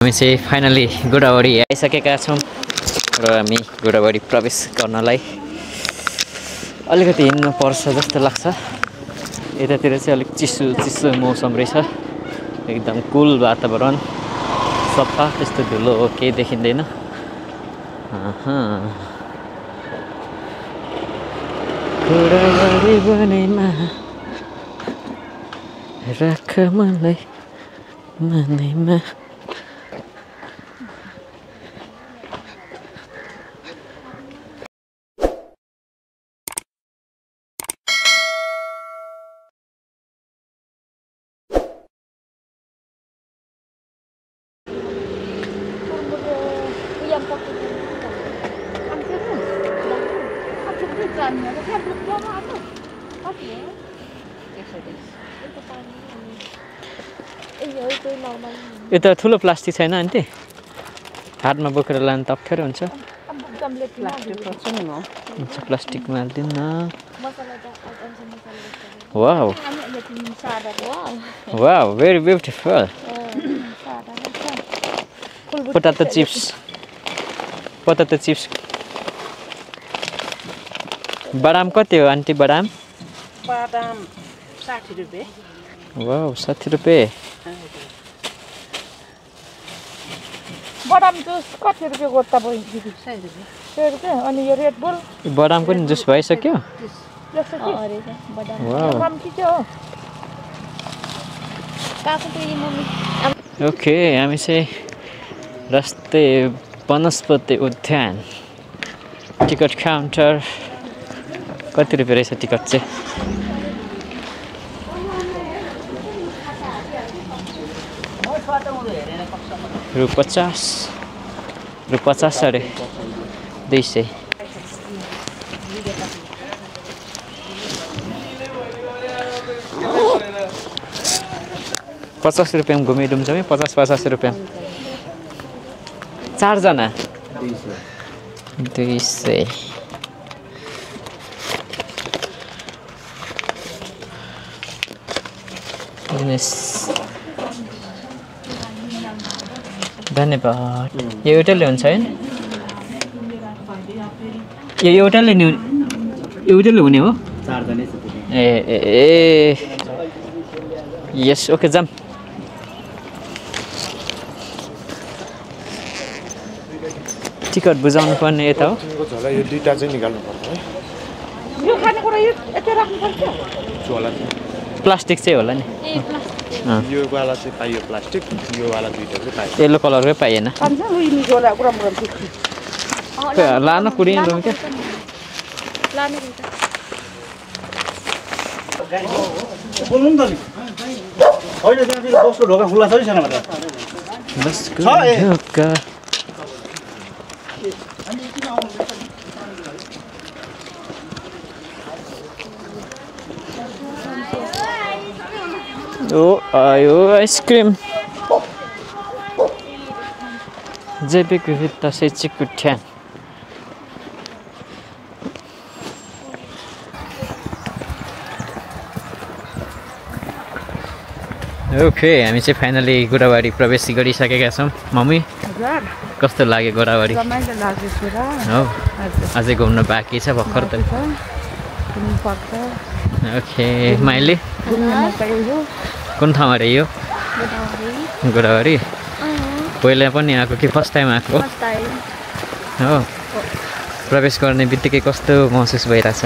हामी चाहिँ फाइनली गोदावरी आइसकेका छौँ र हामी गोदावरी प्रवेश गर्नलाई अलिकति हिँड्नु पर्छ जस्तो लाग्छ। यतातिर चाहिँ अलिक चिसो मौसम रहेछ, एकदम कुल वातावरण, सफा, त्यस्तो धुलो केही देखिँदैन। गोदावरी बनेमा राख मलाई मनैमा। यो त ठुलो प्लास्टिक छैन आन्टी? हातमा बोकेर लानु त अप्ठ्यारो हुन्छ। प्लास्टिकमा हालिदिनु न। Wow wow, very beautiful. Potato chips. बदाम कति हो आन्टी? बदाम 60 रुपियाँ। वाउ, 60 रुपियाँ। बदाम जुस कति रुपियाँ गोटा भयो दिदी? 100 रुपियाँ। 100 रुपियाँ। अनि यो रेड बुल बदामको नि जुस भइसक्यो? ओके, हामी चाहिँ रस्ते वनस्पति उद्यान। टिकट काउन्टर कति रुपियाँ रहेछ टिकट चाहिँ? ₹50 अरे 200। ₹50 घुमिडुम छ 50 रुपियाँ। 4 जना 200। धन्यवाद। यो एउटैले हुन्छ हैन? यो एउटैले हुने हो? 4 जनै छ। ए यस, ओके जाम। टिकट बुझाउनु पर्ने यता हो। यो दुईटा चाहिँ निकाल्नु पर्छ है। यो खानेकुरा यो यता राख्नु पर्छ। झोला प्लास्टिक चाहिँ होला नि। यो वाला चाहिँ पाइयो प्लास्टिक, यो वाला दुईटा चाहिँ पाइयो। येलो कलरकै पाइएन। लानु कुडिनु क्या? बोल्नु नि त नि। होइन त्यहाँतिर बसको ढोका खुल्ला छ कि छैन भनेर। बसको ढोका ओ आयो आइसक्रिम। जैविक विविधता शैक्षिक उद्यान। ओके, हामी चाहिँ फाइनली गोदावरी प्रवेश गरिसकेका छौँ। मम्मी कस्तो लाग्यो गोदावरी? हो, अझै घुम्नु बाँकी छ भर्खर त। ओके, माइली कुन ठाउँमा रे यो? गोदावरी पहिला पनि आएको कि फर्स्ट टाइम आएको हो? प्रवेश गर्ने बित्तिकै कस्तो महसुस भइरहेछ?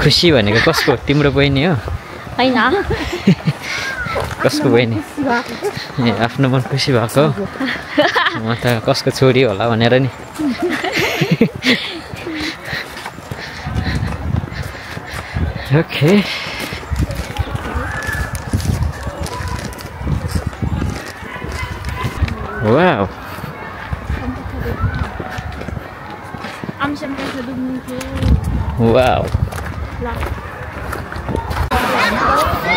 खुसी भनेको कसको? तिम्रो बहिनी हो? हैन, कसको बहिनी? ए, आफ्नो मन खुसी भएको? म त कसको छोरी होला भनेर नि। Okay, wow, wow.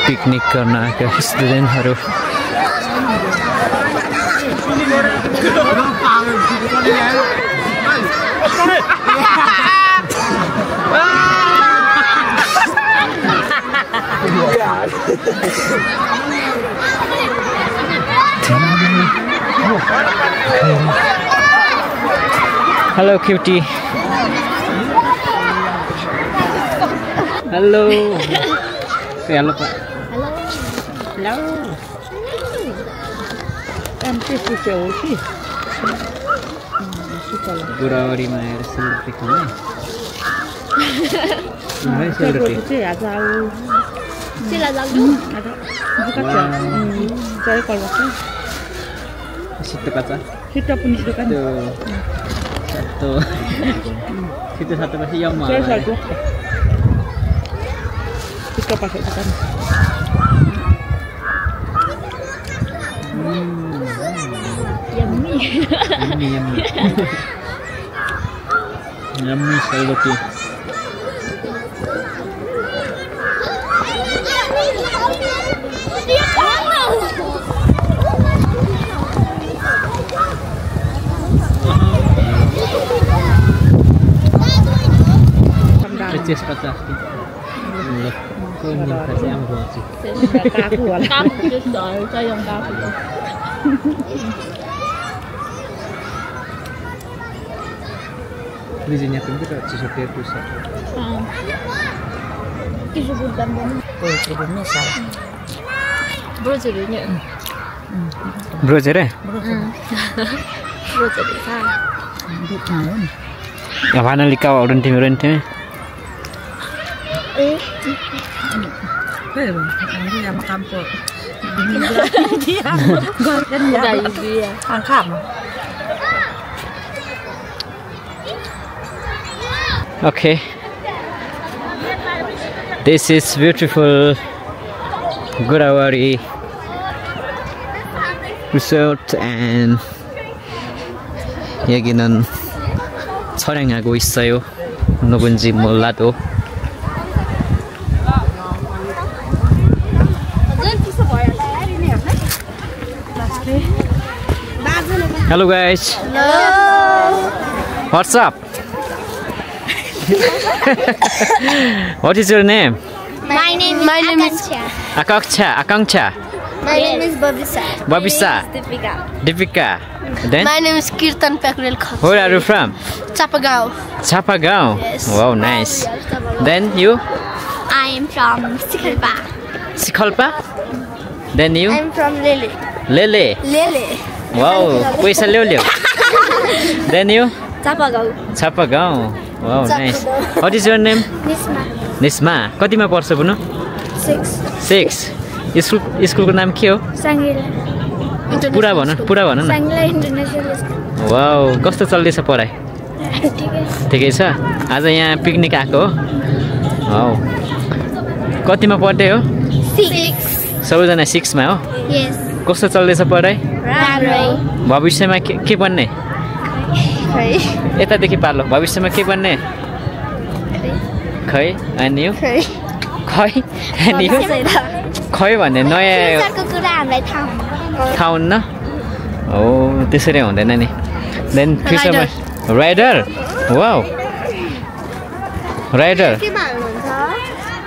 पिकनिक गर्न आएका स्टुडेन्टहरू। Hello, cutie. Hello. Say hello, Pak. Hello. Em चाहिँ हो कि गोदावरीमा आएर सेलरोटी खाने है सेलरोटी चाहिँ आज आऊ Sila lagu. Saya kalau सितो काचा kita pun itu kan. त्यो सितो satu pasti yang mahal. Saya satu. Kita pakai itu kan. Yummy. Yummy seलरोटी. Purchase 50 ki. Kau ni kasi ang buat sih. Kaku lah. Kamu justru saya yang kamu. Bijinya pun kita sesuatu yang susah. Disebutkan dong. Oh, jadi misal. Brojerinya. Brojer eh? Brojeri saya. Ya mana likau orang timur ente? Ini nama kampung. Dia. Dari dia. Angkam. Okay. This is beautiful Godavari resort and 여기는 촬영하고 있어요. 누군지 몰라도. Hello guys. Hello. What's up? What is your name? My name is Akanksha. My name is Babisa. Babisa. Deepika. Then My name is Kirtan Pakrel Khot. where are you from? Chapagao. Chapagao. Yes. Wow, nice. Then you? I am from Sikhalpa. Sikhalpa? Then you? I'm from Lele. Lele. Lele. Wow, पैसा ल्याउ. Then you? Chapagao. Chapagao. Wow, nice. What is your name? Nisma. Nisma. कतिमा पर्छ बुनु? 6. 6. स्कुलको नाम के हो? Sangila. पुरा भन न. Sangila International School. वाउ, कस्तो चल्दैछ पढाइ? ठिकै छ? आज यहाँ पिकनिक आएको हो? वाउ. कतिमा पढ्दै हो? 6. सबैजना 6 मा हो? Yes. कस्तो चल्दैछ पढाइ? Ramrai. भविष्यमा के बन्ने? यतादेखि पालो. भविष्यमा के बन्ने? खै अनि यो? खै अनि यो? खै भन्ने नयाँ फ्युचरको कुरा हामीलाई थाहा हुन्न. हो त्यसरी हुँदैन नि. देन फ्युचरमा राइडर. वाउ. राइडर. केमा हाल्नुहुन्छ?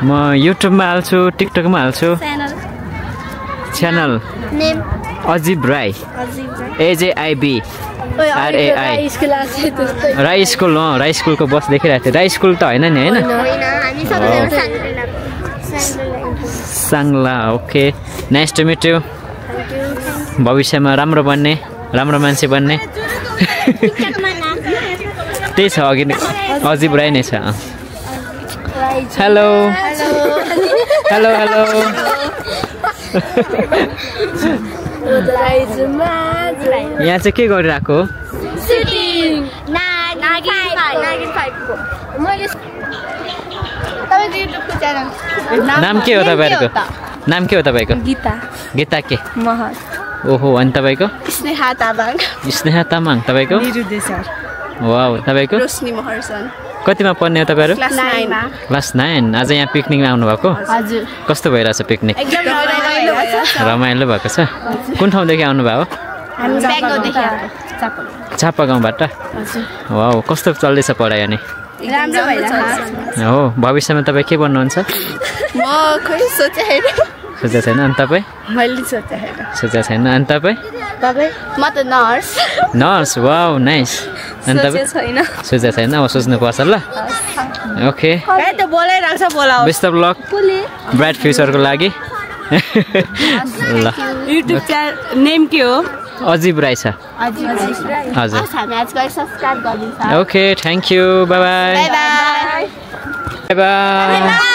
म युट्युबमा हाल्छु, टिकटकमा हाल्छु. Channel name Ajib Rai. AJIB RAI. Rai school. Rai स्कुलको बस देखिरहेको थियो. राई स्कुल त होइन नि होइन? हामी सबैजना साङ्ला. Okay, nice to meet you. भविष्यमा राम्रो बन्ने, राम्रो मान्छे बन्ने. त्यही छ अघि अजिब राई नै छ. Hello hello hello. यहाँ चाहिँ के गरिरहेको हो? नाम के हो तपाईँहरूको? नाम के हो तपाईँको? गीता के? ओहो, अनि तपाईँको? स्नेहा तामाङ. स्नेहा तामाङ. तपाईँको? वाउ. तपाईँको? रोशनी महर्जन. कतिमा पढ्ने हो तपाईँहरू? क्लास 9 मा. क्लास 9. आज यहाँ पिकनिकमा आउनुभएको? हजुर. कस्तो भइरहेछ पिकनिक? एकदम रमाइलो भइरहेछ. रमाइलो भएको छ. कुन ठाउँदेखि आउनुभयो? हामी बेङ्गलदेखि आएको. चापागाउँबाट. वाउ, कस्तो चल्दैछ पढाइ अनि? राम्रो भइरहेछ हो भविष्यमा तपाईँ के बन्नुहुन्छ म खै सोचेर सोचेको छैन अनि तपाईँ मैले सोचेर सोचेको छैन अनि तपाईँ म त नर्स नर्स वाउ नाइस अनि तपाईँ छैन सोचेको छैन अब सोच्नुपर्छ ल ओके त बोलाइरहेको छ बोलाऊ बेस्ट अफ लक ब्राइट फ्युचरको लागि ल युट्युब नेम के हो अजीब राई छ हजुर हामी आजकल सब्स्क्राइब गरिदिन्छ okay thank you by by by bye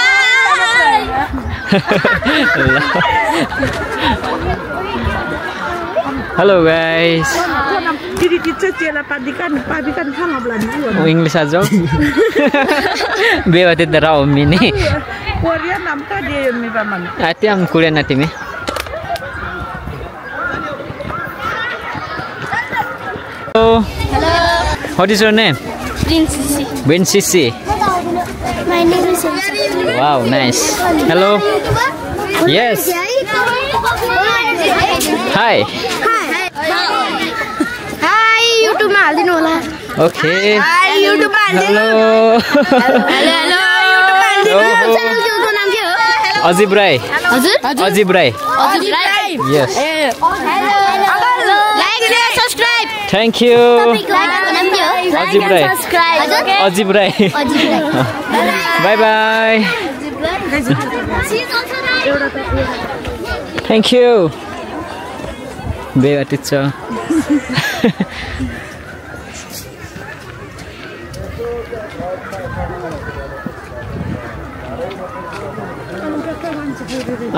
hello guys English आ जाओ बेवती त राव मिनी कोरियन नाम का दिए मी बामन आते हम कुड़े ना तिमी Hello. What is your name? Princessy. My name is Princessy. Wow, nice. Hello. Yes. Hi. Hi, YouTube मा हाल्दिनु होला Okay. Hi, YouTube मा हाल्दिनु Hello. हेलो YouTube मा हाल्दिनु च्यानलको नाम के हो अजीब राई. हजुर Ajib Rai. Ajib Rai Yes. Hello like share subscribe Thank you. नाम के हो Ajib Rai. Subscribe Ajib Rai. Bye bye. Thank you. Bye teacher.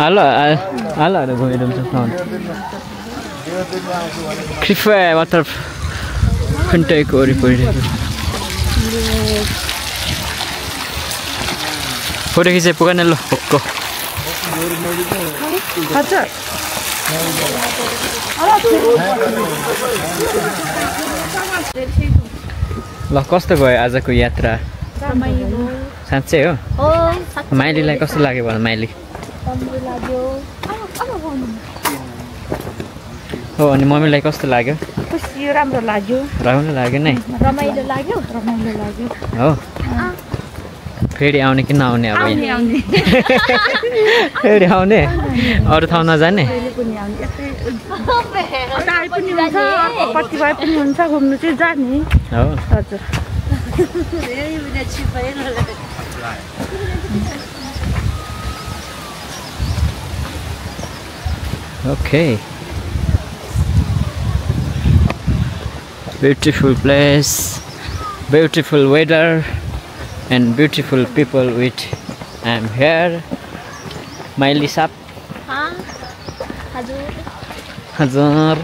Ala घुमिरहन्छ साउन्ड कृपया वाटर फन्टाइको वरिपरि फोटो खिचे पुगाने ल हक्क ल कस्तो गयो आजको यात्रा साँच्चै हो माइलीलाई कस्तो लाग्यो भन माइली हो अनि मम्मीलाई कस्तो लाग्यो खुसी राम्रो लाग्यो नै रमाइलो लाग्यो हो फेरि आउने कि नआउने अब फेरि आउने अरू ठाउँ नजाने कतिपय पनि हुन्छ घुम्नु चाहिँ जाने हो हजुर Okay. Beautiful place, beautiful weather, and beautiful people with I am here. Miley Sap. हजुर Hazar.